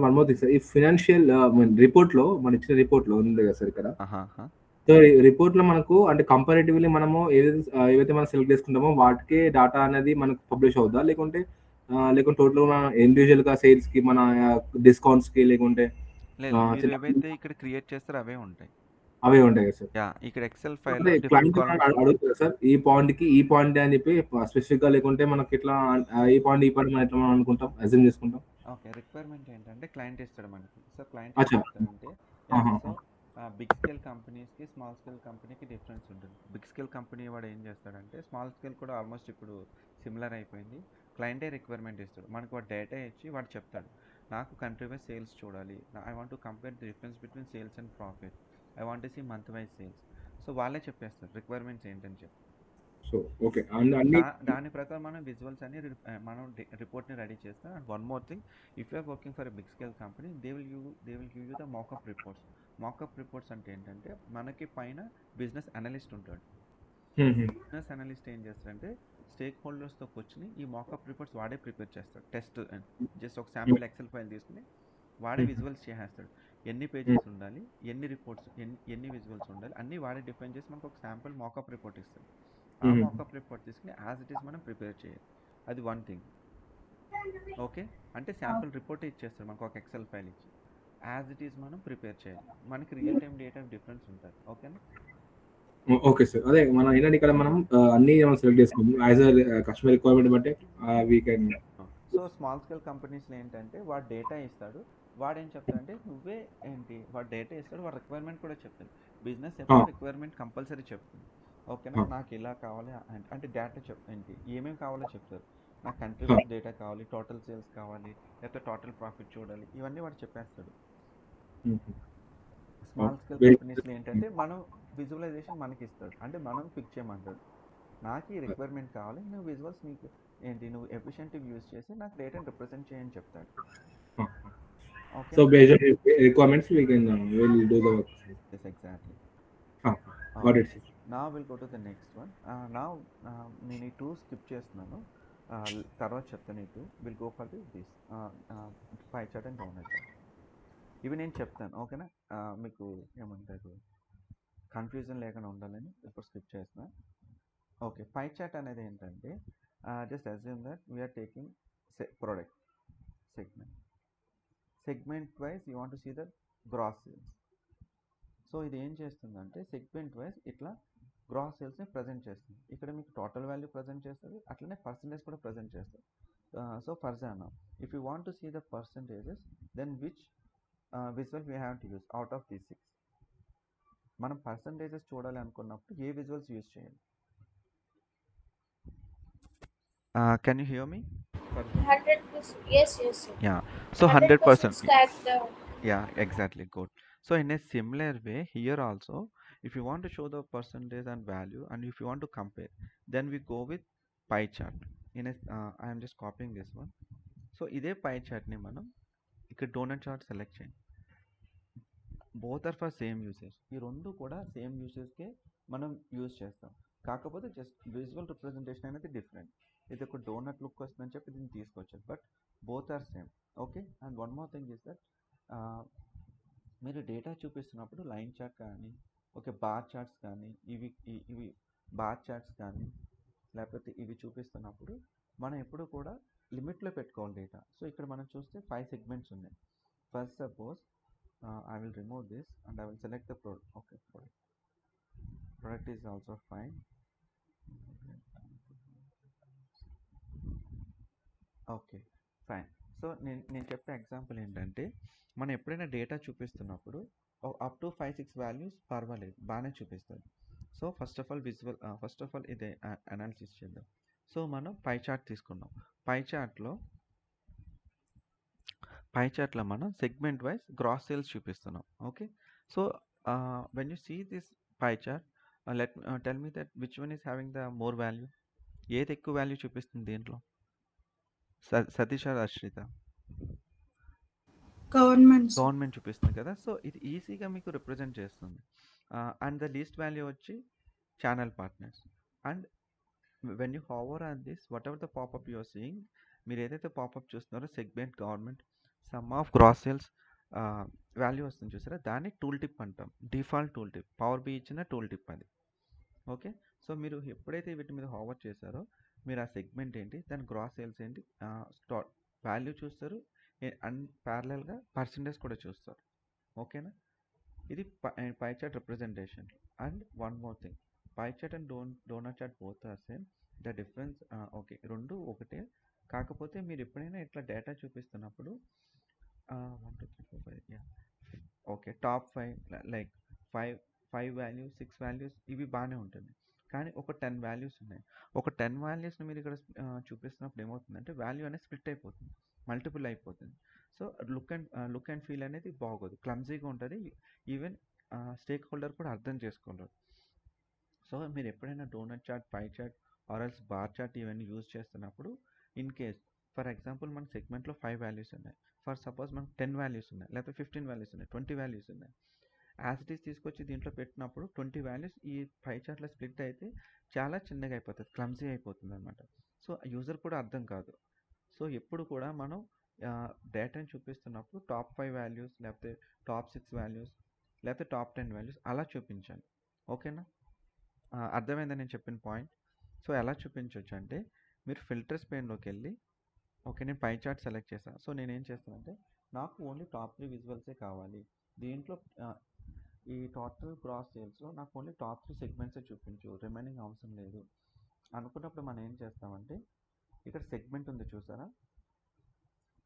వన్ మోర్ థింగ్ సార్, ఈ ఫైనాన్షియల్ రిపోర్ట్ లో మన ఇచ్చిన రిపోర్ట్ లో ఉంది కదా సార్ ఇక్కడ. సో రిపోర్ట్ లో మనకు అంటే కంపారిటివ్లీ మనము ఏవైతే మనం సెలెక్ట్ చేసుకుంటామో వాటికే డేటా అనేది మనకు పబ్లిష్ అవుతుందా, లేకుంటే టోటల్ ఇండివిజువల్ గా సేల్స్ కి మన డిస్కౌంట్స్ కి లేకుంటే ఏవైతే ఇక్కడ క్రియేట్ చేస్తారో అవే ఉంటాయి కదా సార్. యా, ఇక్కడ ఎక్సెల్ ఫైల్ అడుగుతారా సార్ ఈ పాయింట్ అని చెప్పి స్పెసిఫిక్ గా, లేకుంటే మనకి ఇట్లా ఈ పాయింట్ మనం ఎట్లా మనం అనుకుంటాం, అజ్యూమ్ చేసుకుంటాం. ఓకే, రిక్వైర్మెంట్ ఏంటంటే క్లయింట్ ఇస్తాడు మనకి. సో క్లయింట్ అంటే సో బిగ్ స్కేల్ కంపెనీస్కి స్మాల్ స్కేల్ కంపెనీకి డిఫరెన్స్ ఉంటుంది. బిగ్ స్కేల్ కంపెనీ వాడు ఏం చేస్తాడంటే, స్మాల్ స్కేల్ కూడా ఆల్మోస్ట్ ఇప్పుడు సిమిలర్ అయిపోయింది, క్లయింటే రిక్వైర్మెంట్ ఇస్తాడు మనకు. వాడు డేటా ఇచ్చి వాడు చెప్తాడు, నాకు కంట్రీ వైజ్ సేల్స్ చూడాలి, I want to compare the difference between sales and profit, I want to see month wise sales. So వాళ్ళే చెప్పేస్తారు రిక్వైర్మెంట్స్ ఏంటని చెప్పి. సో ఓకే, దాని ప్రకారం మనం విజువల్స్ అని మనం రిపోర్ట్ని రెడీ చేస్తాం. And one more thing, if you're working for a big scale company, they will give you the mockup reports. Mockup reports అంటే ఏంటంటే మనకి పైన బిజినెస్ అనలిస్ట్ ఉంటాడు. బిజినెస్ అనలిస్ట్ ఏం చేస్తాడంటే స్టేక్ హోల్డర్స్తో కూర్చుని ఈ మాకప్ రిపోర్ట్స్ వాడే ప్రిపేర్ చేస్తాడు. టెస్ట్ జస్ట్ ఒక శాంపుల్ ఎక్సెల్ ఫైల్ తీసుకుని వాడే విజువల్స్ చేసేస్తాడు. ఎన్ని పేజెస్ ఉండాలి, ఎన్ని రిపోర్ట్స్, ఎన్ని విజువల్స్ ఉండాలి అన్నీ వాడే డిఫైన్ చేసి మనకు ఒక శాంపుల్ మాకప్ రిపోర్ట్ ఇస్తాడు. ఆ మాకప్ రిపోర్ట్ తీసుకుని యాజ్ ఇట్ ఈస్ మనం ప్రిపేర్ చేయాలి. అది వన్ థింగ్. ఓకే, అంటే శాంపుల్ రిపోర్ట్ ఇచ్చేస్తారు మనకు ఒక ఎక్సెల్ ఫైల్ ఇచ్చి, యాజ్ ఇట్ ఈస్ మనం ప్రిపేర్ చేయాలి. మనకి రియల్ టైం డేటా డిఫరెన్స్ ఉంటుంది. ఓకేనా? ఓకే సార్, అదే మనం ఏంటంటే ఇక్కడ మనం అన్ని సెలెక్ట్ చేసుకోము యాజ్ కస్టమర్ రిక్వైర్మెంట్ బట్టి we can. So small scale కంపెనీస్లో ఏంటంటే వాడు డేటా ఇస్తాడు, వాడు ఏం చెప్తాడంటే నువ్వే ఏంటి, వాడు డేటా ఇస్తాడు, వాడు రిక్వైర్మెంట్ కూడా చెప్తాడు. బిజినెస్ ఎప్పుడు రిక్వైర్మెంట్ కంపల్సరీ చెప్తుంది. ఓకేనా, నాకు ఇలా కావాలి అంటే డేటా ఏంటి ఏమేమి కావాలో చెప్తారు. నాకు కంట్రీ వైజ్ డేటా కావాలి, టోటల్ సేల్స్ కావాలి, లేకపోతే టోటల్ ప్రాఫిట్ చూడాలి, ఇవన్నీ వాడు చెప్పేస్తాడు. స్మాల్ స్కేల్ కంపెనీస్లో ఏంటంటే మనం విజువలైజేషన్ మనకి ఇస్తాడు, అంటే మనం పిక్ చేయమంటాడు. నాకు ఈ రిక్వైర్మెంట్ కావాలి, నువ్వు విజువల్స్ నీకు ఏంటి నువ్వు ఎఫిషియెంట్గా యూజ్ చేసి నాకు డేటాని రిప్రజెంట్ చేయని చెప్తాడు. Okay. So based on requirements, we can will do the work. Yes, exactly. Got it. Now we'll go to the next one. Now నేను ఈ 2 స్కిప్ చేస్తున్నాను, తర్వాత చెప్తాను. ఈ 2 will go for this pie chart and down chart. ఇవి నేను చెప్తాను. ఓకేనా, మీకు ఏమంటారు కన్ఫ్యూజన్ లేకుండా ఉండాలని ఇప్పుడు స్కిప్ చేస్తున్నా. ఓకే, పై చార్ట్ అనేది ఏంటంటే just assume that we're taking product segment wise you want to see the gross sales. So ఇది ఏం చేస్తుందంటే సెగ్మెంట్ వైజ్ ఇట్లా గ్రాస్ సేల్స్ని ప్రజెంట్ చేస్తుంది. ఇక్కడ మీకు టోటల్ వాల్యూ ప్రజెంట్ చేస్తుంది, అట్లనే పర్సంటేజ్ కూడా ప్రజెంట్ చేస్తుంది. So for example if you want to see the percentages, then which visual we have to use out of these 6. మనం పర్సంటేజెస్ చూడాలి అనుకున్నప్పుడు ఏ విజువల్స్ యూజ్ చేయాలి? Can you hear me? 100%. Yes. Yeah. So 100%. Stack down. Yeah, exactly. Good. So in a similar way, here also, if you want to show the percentage and value, and if you want to compare, then we go with pie chart. I am just copying this one. So ఇదే pie chart ని మనం ఇక్కడ donut chart select చేయండి. Both are for same usage. ఈ రెండు కూడా సేమ్ యూసేజ్కే మనం యూజ్ చేస్తాం. కాకపోతే జస్ట్ విజువల్ రిప్రజెంటేషన్ అనేది డిఫరెంట్. ఇది ఒక డోనట్ లుక్ వస్తుందని చెప్పి దీన్ని తీసుకొచ్చారు, but both are same. Okay, and one more thing is that మీరు డేటా చూపిస్తున్నప్పుడు లైన్ చార్ట్ కానీ, ఓకే, బార్ చార్ట్స్ కానీ, ఇవి బార్ చార్ట్స్ కానీ, లేకపోతే ఇవి చూపిస్తున్నప్పుడు మనం ఎప్పుడు కూడా లిమిట్లో పెట్టుకోవాలి డేటా. సో ఇక్కడ మనం చూస్తే 5 సెగ్మెంట్స్ ఉన్నాయి. First suppose I will remove this and I will select the product. Okay, product is also fine. Okay, fine. So నేను చెప్పే ఎగ్జాంపుల్ ఏంటంటే, మనం ఎప్పుడైనా డేటా చూపిస్తున్నప్పుడు అప్ టు 5-6 వాల్యూస్ పర్వాలేదు, బాగానే చూపిస్తుంది. సో ఫస్ట్ ఆఫ్ ఆల్ ఇదే అనాలిసిస్ చేద్దాం. సో మనం పై చార్ట్ తీసుకున్నాం. పై చార్ట్లో మనం సెగ్మెంట్ వైజ్ గ్రాస్ సేల్స్ చూపిస్తున్నాం. Okay, so when you see this pie chart, tell me that which one is having the more value. ఏది ఎక్కువ వాల్యూ చూపిస్తుంది దీంట్లో? సతీష్ ఆర్ అశ్రిత? గవర్నమెంట్ చూపిస్తుంది కదా. సో ఇది ఈజీగా మీకు రిప్రజెంట్ చేస్తుంది. అండ్ ద లీస్ట్ వాల్యూ వచ్చి channel partners. And when you hover on this, whatever the popup you are seeing, మీరు ఏదైతే పాపప్ చూస్తున్నారో segment government sum of gross sales value వస్తుంది చూసారా, దాన్ని టూల్ టిప్ అంటాం. Default tool tip, power B ఇచ్చిన టూల్ టిప్ అది. ఓకే, సో మీరు ఎప్పుడైతే వీటి మీద హోవర్ చేశారో మీరు ఆ సెగ్మెంట్ ఏంటి, దాని గ్రాస్ సేల్స్ ఏంటి, వాల్యూ చూస్తారు, అండ్ ప్యారలల్గా పర్సంటేజ్ కూడా చూస్తారు. ఓకేనా, ఇది pie chart representation. And one more thing, pie chart and donut chart both are same. The difference, okay, రెండు ఒకటే. కాకపోతే మీరు ఎప్పుడైనా ఇట్లా డేటా చూపిస్తున్నప్పుడు 1 2 3 4 5, okay, top 5 like 5 values 6 values ఇవి బాగానే ఉంటుంది. కానీ ఒక 10 వాల్యూస్ ఉన్నాయి. ఒక 10 వాల్యూస్ని మీరు ఇక్కడ చూపిస్తున్నప్పుడు ఏమవుతుందంటే వాల్యూ అనేది స్ప్లిట్ అయిపోతుంది, మల్టిపుల్ అయిపోతుంది. సో లుక్ అండ్ ఫీల్ అనేది బాగోదు, క్లమ్జీగా ఉంటుంది. ఈవెన్ స్టేక్ హోల్డర్ కూడా అర్థం చేసుకోలేరు. సో మీరు ఎప్పుడైనా donut chart, pie chart or else bar chart ఇవన్నీ యూజ్ చేస్తున్నప్పుడు, ఇన్ కేస్ ఫర్ ఎగ్జాంపుల్ మన సెగ్మెంట్లో 5 వాల్యూస్ ఉన్నాయి, ఫర్ సపోజ్ మనకు 10 వాల్యూస్ ఉన్నాయి, లేకపోతే 15 వాల్యూస్ ఉన్నాయి, 20 వాల్యూస్ ఉన్నాయి. యాజ్ ఇట్ ఈస్ తీసుకొచ్చి దీంట్లో పెట్టినప్పుడు 20 వాల్యూస్ ఈ పై చార్ట్లో స్ప్లిట్ అయితే చాలా చిన్నగా అయిపోతుంది, క్లమ్జీ అయిపోతుంది అనమాట. సో యూజర్ కూడా అర్థం కాదు. సో ఎప్పుడు కూడా మనం డేటాని చూపిస్తున్నప్పుడు టాప్ 5 వాల్యూస్, లేకపోతే టాప్ 6 వాల్యూస్, లేకపోతే టాప్ 10 వాల్యూస్ అలా చూపించాలి. ఓకేనా, అర్థమైందా నేను చెప్పిన పాయింట్? సో ఎలా చూపించవచ్చు అంటే, మీరు ఫిల్టర్స్ పెయిన్లోకి వెళ్ళి, ఓకే, నేను పై చార్ట్ సెలెక్ట్ చేశాను. సో నేనేం చేస్తానంటే, నాకు ఓన్లీ టాప్ 3 విజువల్సే కావాలి. దీంట్లో ఈ టోటల్ గ్రాస్ సేల్స్లో నాకు ఓన్లీ టాప్ 3 సెగ్మెంట్సే చూపించు, రిమైనింగ్ అవసరం లేదు అనుకున్నప్పుడు మనం ఏం చేస్తామంటే, ఇక్కడ సెగ్మెంట్ ఉంది చూసారా,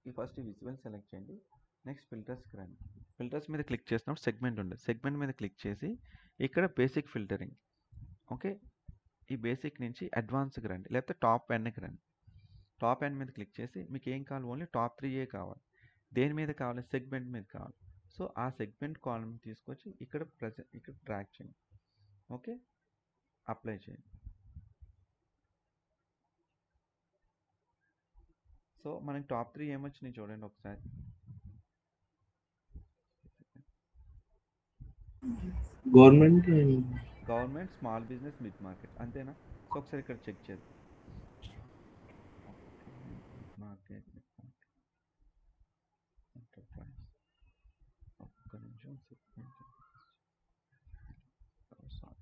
ఈ ఫస్ట్ ఈ విజువల్ సెలెక్ట్ చేయండి. నెక్స్ట్ ఫిల్టర్స్కి రండి. ఫిల్టర్స్ మీద క్లిక్ చేసినప్పుడు సెగ్మెంట్ ఉంది, సెగ్మెంట్ మీద క్లిక్ చేసి ఇక్కడ బేసిక్ ఫిల్టరింగ్, ఓకే, ఈ బేసిక్ నుంచి అడ్వాన్స్కి రండి, లేకపోతే టాప్ 10కి రండి. టాప్ 10 మీద క్లిక్ చేసి మీకు ఏం కావాలి, ఓన్లీ టాప్ 3 కావాలి. దేని మీద కావాలి, సెగ్మెంట్ మీద కావాలి. సో ఆ సెగ్మెంట్ కాలమ్ తీసుకొచ్చి ఇక్కడ డ్రాగ్ చేయండి. ఓకే, అప్లై చేయండి. సో మనకి టాప్ 3 ఏమొచ్చినాయి చూడండి ఒకసారి. Government, small business, mid market, అంతేనా? సో ఒకసారి ఇక్కడ చెక్ చేద్దాం. మార్కెట్, ఎంటర్ప్రైజ్, ఒక్క నిమిషం. Sorry,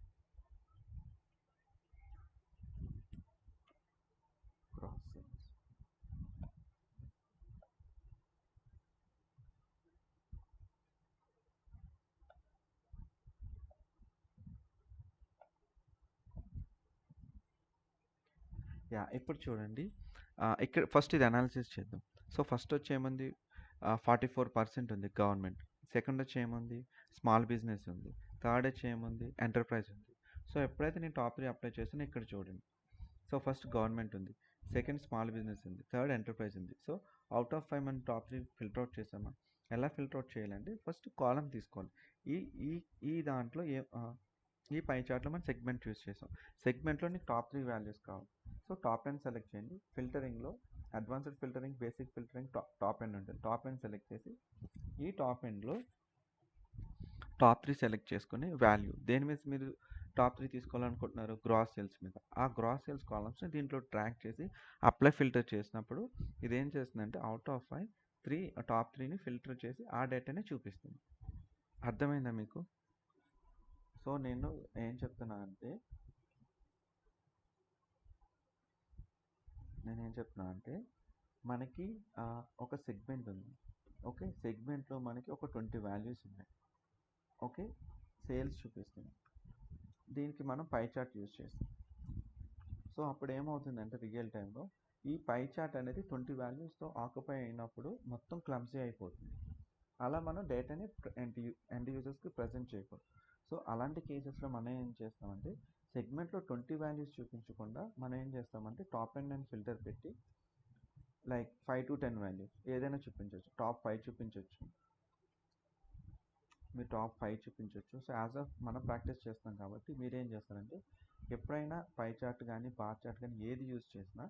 cross sales. ఇప్పుడు చూడండి, ఇక్కడ ఫస్ట్ ఇది అనాలిసిస్ చేద్దాం. సో ఫస్ట్ వచ్చి ఏముంది, 44% ఉంది గవర్నమెంట్. సెకండ్ వచ్చి ఏముంది, స్మాల్ బిజినెస్ ఉంది. థర్డ్ వచ్చి ఏముంది, ఎంటర్ప్రైజ్ ఉంది. సో ఎప్పుడైతే నేను టాప్ 3 అప్లై చేస్తానో ఇక్కడ చూడండి. సో ఫస్ట్ గవర్నమెంట్ ఉంది, సెకండ్ స్మాల్ బిజినెస్ ఉంది, థర్డ్ ఎంటర్ప్రైజ్ ఉంది. సో అవుట్ ఆఫ్ 5 మనం టాప్ 3 ఫిల్టర్ అవుట్ చేసామా? ఎలా ఫిల్టర్ అవుట్ చేయాలంటే, ఫస్ట్ కాలం తీసుకోవాలి. ఈ దాంట్లో ఈ పై చార్ట్లో మనం సెగ్మెంట్ యూస్ చేసాం. సెగ్మెంట్లో నీకు టాప్ 3 వాల్యూస్ కావాలి. సో టాప్ 10 సెలెక్ట్ చేయండి. ఫిల్టరింగ్లో advanced filtering, basic filtering, top end ఉంటుంది. టాప్ ఎండ్ సెలెక్ట్ చేసి ఈ టాప్ ఎండ్లో టాప్ 3 సెలెక్ట్ చేసుకొని వాల్యూ దేని మీద మీరు టాప్ 3 తీసుకోవాలనుకుంటున్నారు, గ్రాస్ సేల్స్ మీద. ఆ గ్రాస్ సేల్స్ కాలమ్స్ని దీంట్లో ట్రాక్ చేసి అప్లై ఫిల్టర్ చేసినప్పుడు ఇదేం చేస్తుందంటే అవుట్ ఆఫ్ 5 టాప్ 3ని ఫిల్టర్ చేసి ఆ డేటానే చూపిస్తుంది. అర్థమైందా మీకు? సో నేను ఏం చెప్తున్నా అంటే మనకి ఒక సెగ్మెంట్ ఉంది. ఓకే, సెగ్మెంట్లో మనకి ఒక 20 వాల్యూస్ ఉన్నాయి. ఓకే, సేల్స్ చూపిస్తుంది. దీనికి మనం పై చార్ట్ యూజ్ చేస్తాం. సో అప్పుడు ఏమవుతుందంటే రియల్ టైంలో ఈ పై చార్ట్ అనేది 20 వాల్యూస్తో ఆక్యుపై అయినప్పుడు మొత్తం క్లమ్సీ అయిపోతుంది. అలా మనం డేటాని ఎండ్ యూజర్స్కి ప్రజెంట్ చేయకూడదు. సో అలాంటి కేసెస్లో మనం ఏం చేస్తామంటే సెగ్మెంట్లో 20 వాల్యూస్ చూపించకుండా మనం ఏం చేస్తామంటే టాప్ అండ్ ఫిల్టర్ పెట్టి లైక్ 5 to 10 వాల్యూస్ ఏదైనా చూపించవచ్చు. టాప్ 5 చూపించవచ్చు, మీరు టాప్ 5 చూపించవచ్చు. సో యాజ్ ఆఫ్ మనం ప్రాక్టీస్ చేస్తాం కాబట్టి మీరేం చేస్తారంటే ఎప్పుడైనా పై చార్ట్ కానీ బార్ చార్ట్ కానీ ఏది యూజ్ చేసినా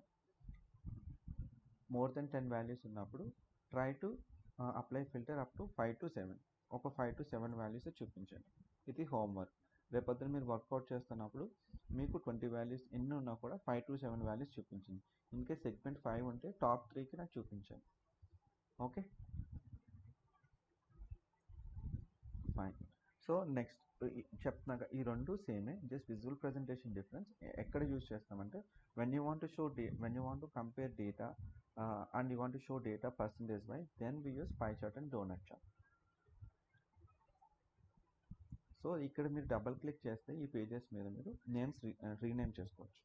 మోర్ దెన్ 10 వాల్యూస్ ఉన్నప్పుడు try to apply filter up to 5 to 7, ఒక 5 to 7 వాల్యూస్ చూపించండి. ఇది హోంవర్క్. రేపొద్దున మీరు వర్కౌట్ చేస్తున్నప్పుడు మీకు 20 వాల్యూస్ ఎన్ని ఉన్నా కూడా 5 to 7 వాల్యూస్ చూపించండి. ఇన్కేస్ సెగ్మెంట్ 5 ఉంటే టాప్ 3కి నాకు చూపించండి. Okay fine. సో నెక్స్ట్ చెప్తున్నాక ఈ రెండు సేమే, జస్ట్ విజువల్ ప్రెజెంటేషన్ డిఫరెన్స్. ఎక్కడ యూజ్ చేస్తామంటే when you want to compare data and you want to show data percentage wise, then we use pie chart and donut chart. So ఇక్కడ మీరు డబుల్ క్లిక్ చేస్తే ఈ పేజెస్ మీద మీరు నేమ్స్ రీనేమ్ చేసుకోవచ్చు.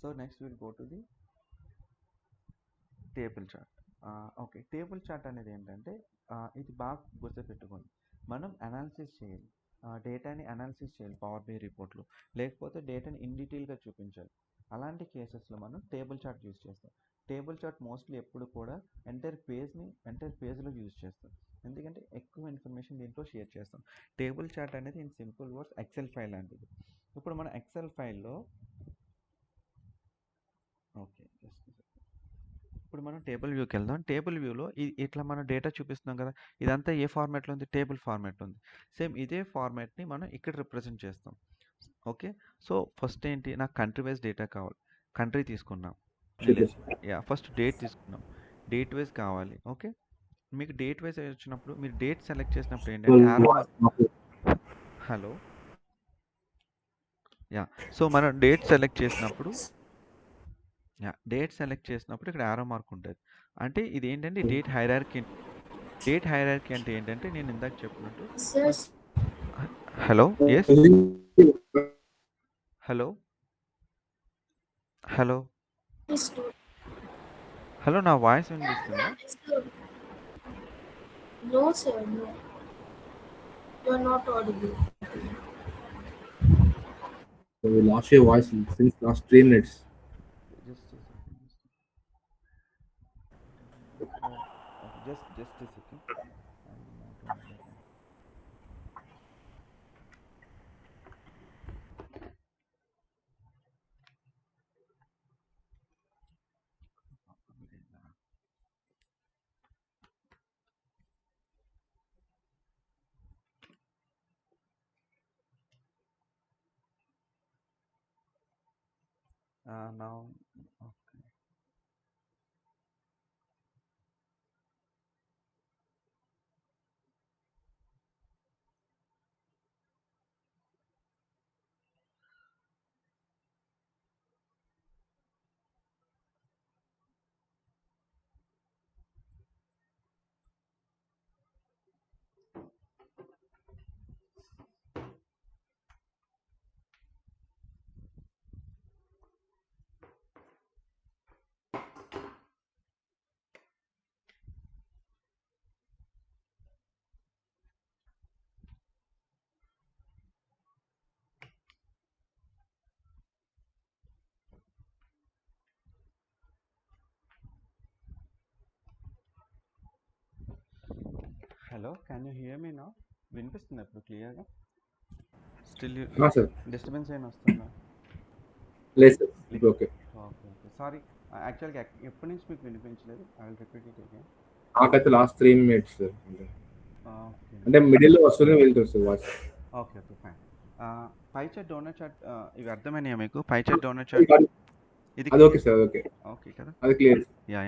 So next will go to the table chart. Okay, table chart అనేది ఏంటంటే ఇది బాగా గుర్తుపెట్టుకోండి. మనం అనాలిసిస్ చేయాలి, డేటాని అనాలిసిస్ చేయాలి పవర్ బి రిపోర్ట్లో, లేకపోతే డేటాని ఇన్ డీటెయిల్గా చూపించాలి. అలాంటి కేసెస్లో మనం టేబుల్ చార్ట్ యూజ్ చేస్తాం. టేబుల్ చార్ట్ మోస్ట్లీ ఎప్పుడు కూడా ఎంటైర్ పేజ్లో యూజ్ చేస్తాం, ఎందుకంటే ఎక్కువ ఇన్ఫర్మేషన్ దీంట్లో షేర్ చేస్తాం. టేబుల్ చార్ట్ అనేది in simple words excel file లాంటిది. ఇప్పుడు మన ఎక్సెల్ ఫైల్లో ఇప్పుడు మనం టేబుల్ వ్యూకి వెళ్దాం. టేబుల్ వ్యూలో ఇట్లా మనం డేటా చూపిస్తున్నాం కదా, ఇదంతా ఏ ఫార్మాట్లో ఉంది, టేబుల్ ఫార్మాట్లో ఉంది. సేమ్ ఇదే ఫార్మాట్ని మనం ఇక్కడ రిప్రజెంట్ చేస్తాం. ఓకే, సో ఫస్ట్ ఏంటి, నాకు కంట్రీ వైజ్ డేటా కావాలి. కంట్రీ తీసుకున్నాం, ఫస్ట్ డేట్ తీసుకున్నాం, డేట్ వైజ్ కావాలి. ఓకే, మీకు డేట్ వైజ్ వచ్చినప్పుడు మీరు డేట్ సెలెక్ట్ చేసినప్పుడు ఏంటంటే హలో సో మనం డేట్ సెలెక్ట్ చేసినప్పుడు ఇక్కడ యారో మార్క్ ఉంటుంది. అంటే ఇది ఏంటంటే డేట్ హైరార్కీ అంటే ఏంటంటే నేను ఇందాక చెప్పినట్టు హలో ఎస్ హలో నా వాయిస్ వినిపిస్తుందా? No, sir, no. You are not audible. So we lost your voice since last 3 minutes. Just a second. Now, okay. Hello, can you here me now? వినిపిస్తుందా ఇప్పుడు క్లియర్గా? స్టిల్ సార్ డిస్టర్బెన్స్ ఏమైనా వస్తుందా? లేదు సార్, ఓకే. సారీ, యాక్చువల్గా ఎప్పటి నుంచి మీకు వినిపించలేదు. I will repeat it again. నాకైతే లాస్ట్ 3 మినిట్స్ సార్. ఓకే. అంటే మిడిల్‌లో వస్తూనే వెళ్తుంది sir voice. Okay. Okay. Fine. Pie chart, donut chart ఇవి అర్థమైనాయా మీకు? పై చార్ట్, డోనట్ చార్ట్ ఇది అది ఓకే సార్. ఓకే. ఓకే కదా? అది clear. Yeah.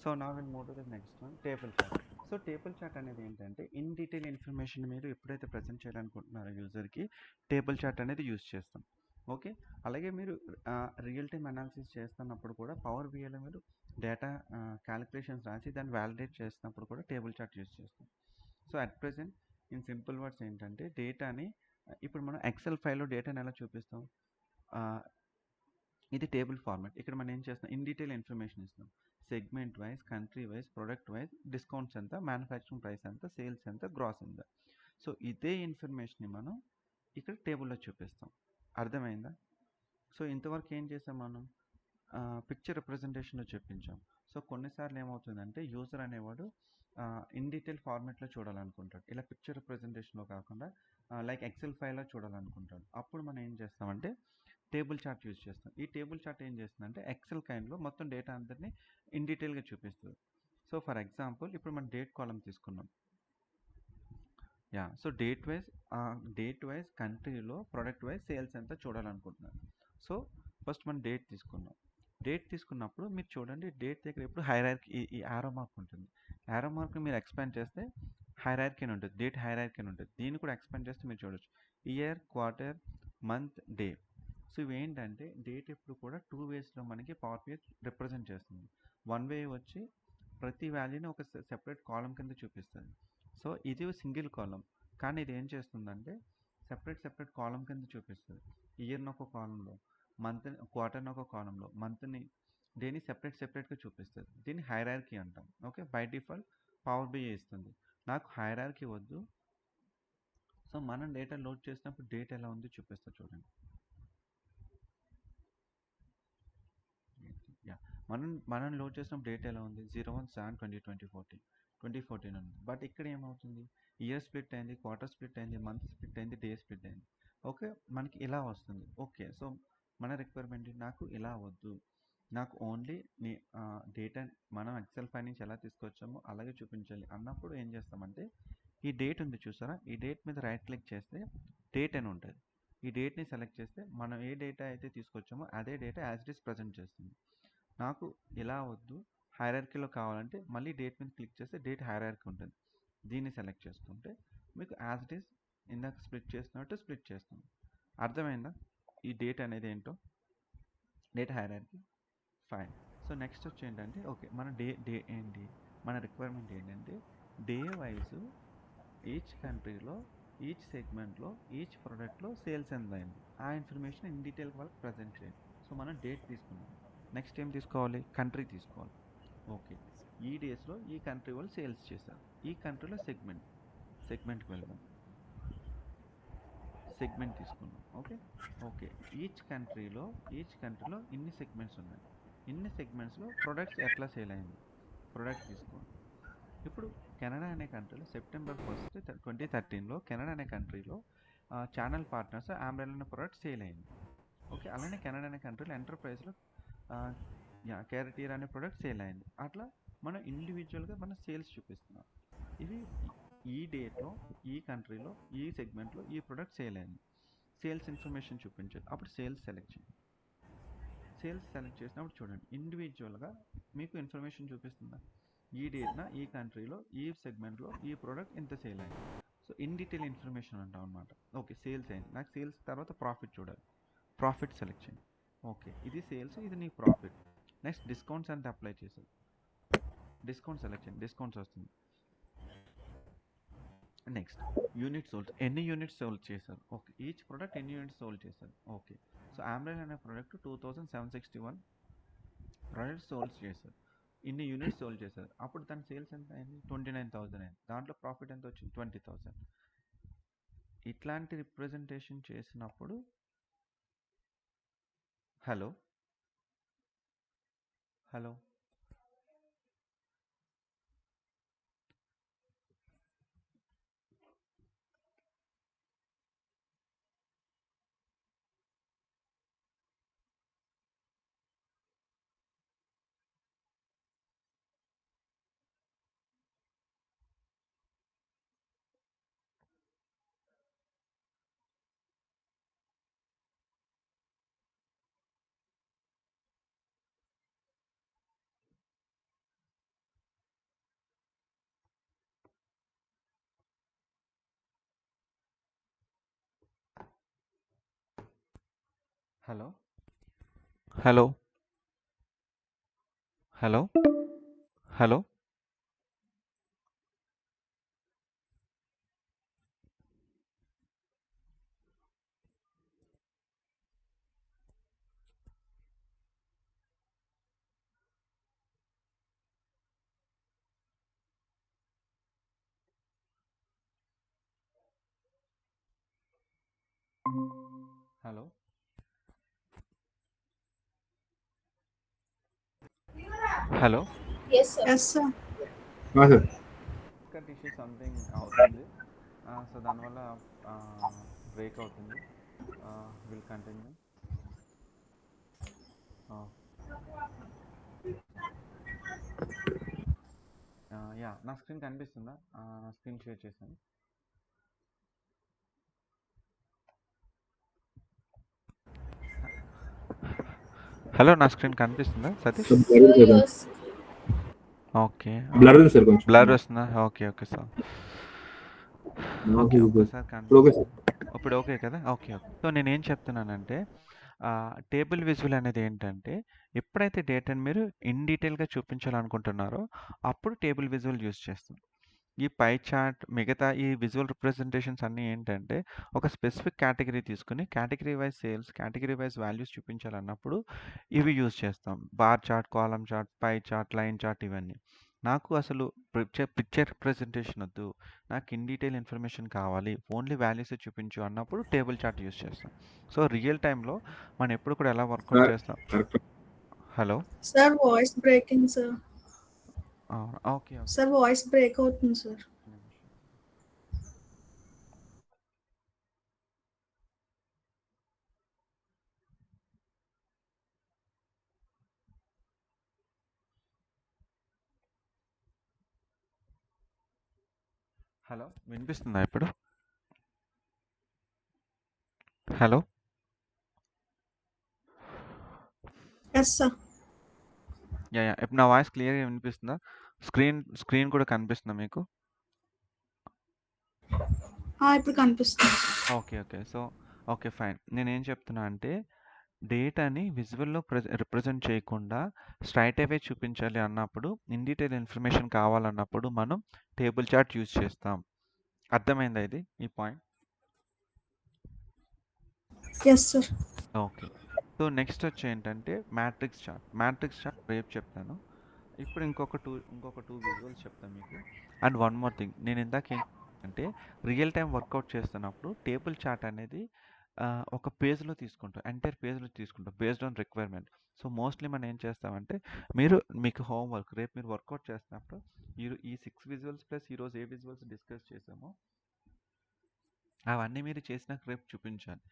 So now will move to the next one, table chart. So table chart అనేది ఏంటంటే ఇన్ డీటెయిల్ ఇన్ఫర్మేషన్ మీరు ఎప్పుడైతే ప్రజెంట్ చేయాలనుకుంటున్నారో యూజర్కి టేబుల్ చార్ట్ అనేది యూజ్ చేస్తాం. ఓకే. అలాగే మీరు రియల్ టైమ్ అనాలిసిస్ చేస్తున్నప్పుడు కూడా పవర్ బిఐలో మీరు డేటా క్యాలిక్యులేషన్స్ రాసి దాన్ని వ్యాలిడేట్ చేసినప్పుడు కూడా టేబుల్ చార్ట్ యూజ్ చేస్తాం. So at present in simple words ఏంటంటే డేటాని ఇప్పుడు మనం ఎక్సెల్ ఫైల్లో డేటాని ఎలా చూపిస్తాం? ఇది టేబుల్ ఫార్మాట్. ఇక్కడ మనం ఏం చేస్తాం, ఇన్ డీటెయిల్ ఇన్ఫర్మేషన్ ఇస్తాం. Segment wise, country wise, product wise, discounts ఎంత, మ్యానుఫ్యాక్చరింగ్ ప్రైస్ ఎంత, సేల్స్ ఎంత, గ్రాస్ ఎంత. సో ఇదే ఇన్ఫర్మేషన్ని మనం ఇక్కడ టేబుల్లో చూపిస్తాం. అర్థమైందా? సో ఇంతవరకు ఏం చేసాం మనం, పిక్చర్ రిప్రజెంటేషన్లో చూపించాం. సో కొన్నిసార్లు ఏమవుతుందంటే యూజర్ అనేవాడు ఇన్ డీటెయిల్ ఫార్మాట్లో చూడాలనుకుంటాడు, ఇలా పిక్చర్ రిప్రజెంటేషన్లో కాకుండా లైక్ ఎక్సెల్ ఫైల్లో చూడాలనుకుంటాడు. అప్పుడు మనం ఏం చేస్తామంటే టేబుల్ చార్ట్ యూజ్ చేస్తాం. ఈ టేబుల్ చార్ట్ ఏం చేస్తుందంటే ఎక్సెల్ కైండ్లో మొత్తం డేటా అందరినీ ఇన్ డీటెయిల్గా చూపిస్తుంది. సో ఫర్ ఎగ్జాంపుల్ ఇప్పుడు మనం డేట్ కాలం తీసుకున్నాం. సో డేట్ వైజ్ కంట్రీలో ప్రొడక్ట్ వైజ్ సేల్స్ ఎంత చూడాలనుకుంటున్నాను. సో ఫస్ట్ మనం డేట్ తీసుకున్నాం. డేట్ తీసుకున్నప్పుడు మీరు చూడండి, డేట్ దగ్గర ఎప్పుడు హైరార్కీ ఈ యారో మార్క్ ఉంటుంది. యారో మార్క్ని మీరు ఎక్స్పాండ్ చేస్తే హైరార్కీ అని ఉంటుంది, డేట్ హైరార్కీ అని ఉంటుంది. దీన్ని కూడా ఎక్స్పాండ్ చేస్తే మీరు చూడొచ్చు year, quarter, month, day. So ఇవి ఏంటంటే డేట్ ఎప్పుడు కూడా 2 వేస్లో మనకి పవర్ బిఐ రిప్రజెంట్ చేస్తుంది. 1 వే వచ్చి ప్రతి వాల్యూని ఒక సెపరేట్ కాలం కింద చూపిస్తుంది. సో ఇది సింగిల్ కాలం, కానీ ఇది ఏం చేస్తుందంటే సెపరేట్ కాలం కింద చూపిస్తుంది. ఇయర్ని ఒక కాలంలో, మంత్ క్వార్టర్ని ఒక కాలంలో, మంత్ని, డేని సెపరేట్గా చూపిస్తుంది. దీన్ని హైరార్కీ అంటాం. Okay. By default power BI ఇస్తుంది. నాకు హైరార్కీ వద్దు. సో మనం డేటా లోడ్ చేసినప్పుడు డేట్ ఎలా ఉంది చూపిస్తా చూడండి. మనం లోడ్ చేసినప్పుడు డేట్ ఎలా ఉంది, 01/7/2014 ఉంది. బట్ ఇక్కడ ఏమవుతుంది, ఇయర్ స్ప్లిట్ అయింది, క్వార్టర్ స్ప్లిట్ అయింది, మంత్ స్ప్లిట్ అయింది, డే స్ప్లిట్ అయింది. ఓకే. మనకి ఇలా వస్తుంది. ఓకే. సో మన రిక్వైర్మెంట్ నాకు ఇలా వద్దు, నాకు ఓన్లీ డేటా మనం ఎక్సెల్ ఫైల్ నుంచి ఎలా తీసుకొచ్చామో అలాగే చూపించాలి అన్నప్పుడు ఏం చేస్తామంటే ఈ డేట్ ఉంది చూసారా, ఈ డేట్ మీద రైట్ క్లిక్ చేస్తే డేట్ అని ఉంటుంది. ఈ డేట్ని సెలెక్ట్ చేస్తే మనం ఏ డేటా అయితే తీసుకొచ్చామో అదే data as it is present చేస్తుంది. నాకు ఇలా వద్దు, హైరార్కీలో కావాలంటే మళ్ళీ డేట్ మీద క్లిక్ చేస్తే డేట్ హైరార్కీ ఉంటుంది. దీన్ని సెలెక్ట్ చేసుకుంటే మీకు యాజ్ ఇట్ ఈస్ ఇందాక స్ప్లిట్ చేసినట్టు స్ప్లిట్ చేస్తుంది. అర్థమైందా ఈ డేట్ అనేది ఏంటో, date hierarchy. Fine. So next వచ్చి ఏంటంటే ఓకే మన డే ఏంటి, మన రిక్వైర్మెంట్ ఏంటంటే డే వైజ్ ఈచ్ కంట్రీలో, ఈచ్ సెగ్మెంట్లో, ఈచ్ ప్రోడక్ట్లో సేల్స్ ఎంత అయింది ఆ ఇన్ఫర్మేషన్ ఇన్ డీటెయిల్ వాళ్ళకి ప్రజెంట్ చేయండి. సో మనం డేట్ తీసుకున్నాం. నెక్స్ట్ ఏం తీసుకోవాలి, కంట్రీ తీసుకోవాలి. ఓకే. ఈ డేస్లో ఈ కంట్రీ వాళ్ళు సేల్స్ చేశారు. ఈ కంట్రీలో సెగ్మెంట్కి వెళ్దాం. సెగ్మెంట్ తీసుకున్నాం. ఓకే. ఈచ్ కంట్రీలో ఇన్ని సెగ్మెంట్స్ ఉన్నాయి. ఇన్ని సెగ్మెంట్స్లో ప్రొడక్ట్స్ ఎట్లా సేల్ అయింది, ప్రొడక్ట్ తీసుకోండి. ఇప్పుడు కెనడా అనే కంట్రీలో September 1, 2013లో కెనడా అనే కంట్రీలో ఛానల్ పార్ట్నర్స్ ఆంబ్రెల్లా అనే ప్రోడక్ట్ సేల్ అయింది. ఓకే. అలానే కెనడా అనే కంట్రీలో ఎంటర్ప్రైజ్లో క్యారెటీర్ అనే ప్రోడక్ట్ సేల్ అయింది. అట్లా మనం ఇండివిజువల్గా మన సేల్స్ చూపిస్తున్నాం. ఇవి ఈ డేట్లో, ఈ కంట్రీలో, ఈ సెగ్మెంట్లో ఈ ప్రోడక్ట్ సేల్ అయింది. సేల్స్ ఇన్ఫర్మేషన్ చూపించాలి. అప్పుడు సేల్స్ సెలెక్ట్ చేసినప్పుడు చూడండి ఇండివిజువల్గా మీకు ఇన్ఫర్మేషన్ చూపిస్తుందా, ఈ డేట్న ఈ కంట్రీలో ఈ సెగ్మెంట్లో ఈ ప్రోడక్ట్ ఎంత సేల్ అయింది. సో ఇన్ డీటెయిల్ ఇన్ఫర్మేషన్ అంటాం అనమాట. ఓకే. సేల్స్ అయింది, నాకు సేల్స్ తర్వాత ప్రాఫిట్ చూడాలి, ప్రాఫిట్ సెలెక్ట్ చేయండి. ఓకే. ఇది సేల్స్, ఇది నీ ప్రాఫిట్. నెక్స్ట్ డిస్కౌంట్స్ అంతా అప్లై చేసారు, డిస్కౌంట్ సెలెక్ట్ చేయండి, డిస్కౌంట్స్ వస్తుంది. నెక్స్ట్ యూనిట్ సోల్డ్, ఎన్ని యూనిట్స్ సోల్డ్ చేశారు. ఓకే. ఈచ్ ప్రోడక్ట్ ఎన్ని యూనిట్స్ సోల్డ్ చేశారు. ఓకే. సో ఆంబ్రెల్లా అనే ప్రోడక్ట్ 2761 ప్రోడక్ట్స్ సోల్డ్ చేశారు, ఇన్ని యూనిట్స్ సోల్డ్ చేశారు. అప్పుడు దాని సేల్స్ ఎంత అయింది, 29,000 అయింది. దాంట్లో ప్రాఫిట్ ఎంత వచ్చింది, 20,000. ఇట్లాంటి రిప్రజెంటేషన్ చేసినప్పుడు hello hello hello hello hello hello hello Yes, sir. Yes sir. Sir cut issue something అవుతుంది. సో దానివల్ల బ్రేక్ అవుతుంది. Will continue. యా, నా స్క్రీన్ కనిపిస్తుందా? నా స్క్రీన్ షేర్ చేశాను. హలో, నా స్క్రీన్ కనిపిస్తుందా సతీష్? Yes. ఓకే. బ్లర్ ఉంది సార్ కొంచెం. బ్లర్ వస్తుందా? Okay okay sir. ఓకే, ఒక్కసారి ఇప్పుడు ఓకే సార్. కనిపిస్తుంది. ఇప్పుడు ఓకే కదా? Okay okay. సో నేనేం చెప్తున్నానంటే టేబుల్ విజువల్ అనేది ఏంటంటే ఎప్పుడైతే డేటాని మీరు ఇన్ డీటెయిల్గా చూపించాలనుకుంటున్నారో అప్పుడు టేబుల్ విజువల్ యూజ్ చేస్తాం. ఈ పై చార్ట్ మిగతా ఈ విజువల్ రిప్రజెంటేషన్స్ అన్నీ ఏంటంటే ఒక స్పెసిఫిక్ కేటగిరీ తీసుకుని category wise sales, category wise values చూపించాలన్నప్పుడు ఇవి యూజ్ చేస్తాం. Bar chart, column chart, pie chart, line chart ఇవన్నీ. నాకు అసలు పిక్చర్ రిప్రజెంటేషన్ వద్దు, నాకు ఇన్ డీటెయిల్ ఇన్ఫర్మేషన్ కావాలి, ఓన్లీ వాల్యూస్ చూపించు అన్నప్పుడు టేబుల్ చార్ట్ యూజ్ చేస్తాం. సో రియల్ టైంలో మనం ఎప్పుడు కూడా ఎలా వర్కౌట్ చేస్తాం. Hello sir voice breaking sir. Okay okay. Sir voice break అవుతుంది సార్. హలో, వినిపిస్తుందా ఇప్పుడు? Hello yes sir. Yeah yeah, ఇప్పుడు నా వాయిస్ క్లియర్గా వినిపిస్తుందా? స్క్రీన్ కూడా కనిపిస్తుందా మీకు? ఇప్పుడు కనిపిస్తుంది. Okay okay. So okay fine. నేనేం చెప్తున్నా అంటే డేటాని విజువల్లో రిప్రజెంట్ చేయకుండా స్ట్రైట్ అవే చూపించాలి అన్నప్పుడు, ఇన్ డీటెయిల్ ఇన్ఫర్మేషన్ కావాలన్నప్పుడు మనం టేబుల్ చార్ట్ యూజ్ చేస్తాం. అర్థమైందా ఇది ఈ point? Yes sir. Okay. So next వచ్చి ఏంటంటే మ్యాట్రిక్స్ చార్ట్. మ్యాట్రిక్స్ చార్ట్ రేపు చెప్తాను. ఇప్పుడు ఇంకొక టూ విజువల్స్ చెప్తాను మీకు. అండ్ వన్ మోర్ థింగ్, నేను ఇందాక అంటే రియల్ టైం వర్కౌట్ చేస్తున్నప్పుడు టేబుల్ చార్ట్ అనేది ఒక పేజ్లో తీసుకుంటాం, ఎంటైర్ పేజ్లో తీసుకుంటాం based on requirement. So mostly మనం ఏం చేస్తామంటే మీకు హోంవర్క్ రేపు మీరు వర్కౌట్ చేస్తున్నప్పుడు ఈ 6 విజువల్స్ ప్లస్ ఈరోజు ఏ విజువల్స్ డిస్కస్ చేసామో అవన్నీ మీరు చేసినాక రేపు చూపించాలి.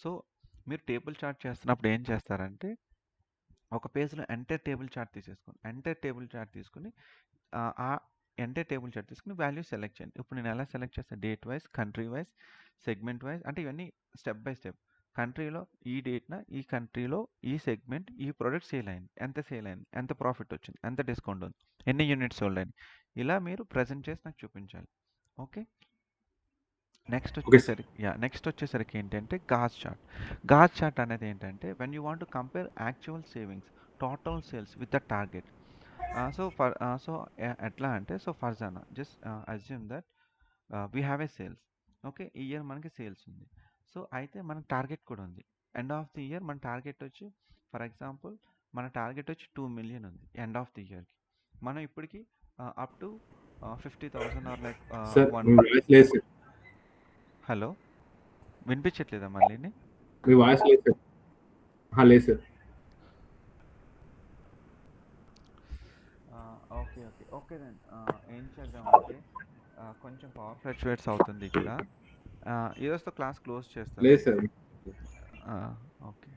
సో మీరు టేబుల్ చార్ట్ చేస్తున్నప్పుడు ఏం చేస్తారంటే ఒక పేజ్లో ఎంటైర్ టేబుల్ చార్ట్ తీసేసుకోండి. ఎంటైర్ టేబుల్ చార్ట్ తీసుకుని ఆ ఎంటైర్ టేబుల్ చార్ట్ తీసుకుని వాల్యూ సెలెక్ట్ చేయండి. ఇప్పుడు నేను ఎలా సెలెక్ట్ చేస్తాను? Date wise, country wise, segment wise, అంటే ఇవన్నీ స్టెప్ బై స్టెప్. కంట్రీలో ఈ డేట్న ఈ కంట్రీలో ఈ సెగ్మెంట్ ఈ ప్రోడక్ట్ సేల్ అయింది, ఎంత సేల్ అయింది, ఎంత ప్రాఫిట్ వచ్చింది, ఎంత డిస్కౌంట్ ఉంది, ఎన్ని యూనిట్స్ సోల్డ్ అయింది, ఇలా మీరు ప్రజెంట్ చేసి నాకు చూపించాలి. ఓకే. నెక్స్ట్ వచ్చేసరికి ఏంటంటే గాస్ చార్ట్. గాస్ చార్ట్ అనేది ఏంటంటే when you want to compare actual savings, total sales with the target. ఎట్లా అంటే for example just assume that we have a sales. Okay, ఈ ఇయర్ మనకి సేల్స్ ఉంది. సో అయితే మనకి టార్గెట్ కూడా ఉంది. ఎండ్ ఆఫ్ ది ఇయర్ మన టార్గెట్ వచ్చి ఫర్ ఎగ్జాంపుల్ మన టార్గెట్ వచ్చి 2 million ఉంది ఎండ్ ఆఫ్ ది ఇయర్కి. మనం ఇప్పటికి up to 50,000 or like sir 1. మీ వాయిస్ లేదు సార్. హలో, వినిపించట్లేదా మళ్ళీ? మీ వాయిస్ లేదు సార్. లేదు sir. Okay okay okay then ఏం చేద్దామంటే కొంచెం పవర్ ఫ్లక్చువేట్స్ అవుతుంది ఇక్కడ. ఈరోజుతో క్లాస్ క్లోజ్ చేస్తాను. లేదు సార్. ఓకే.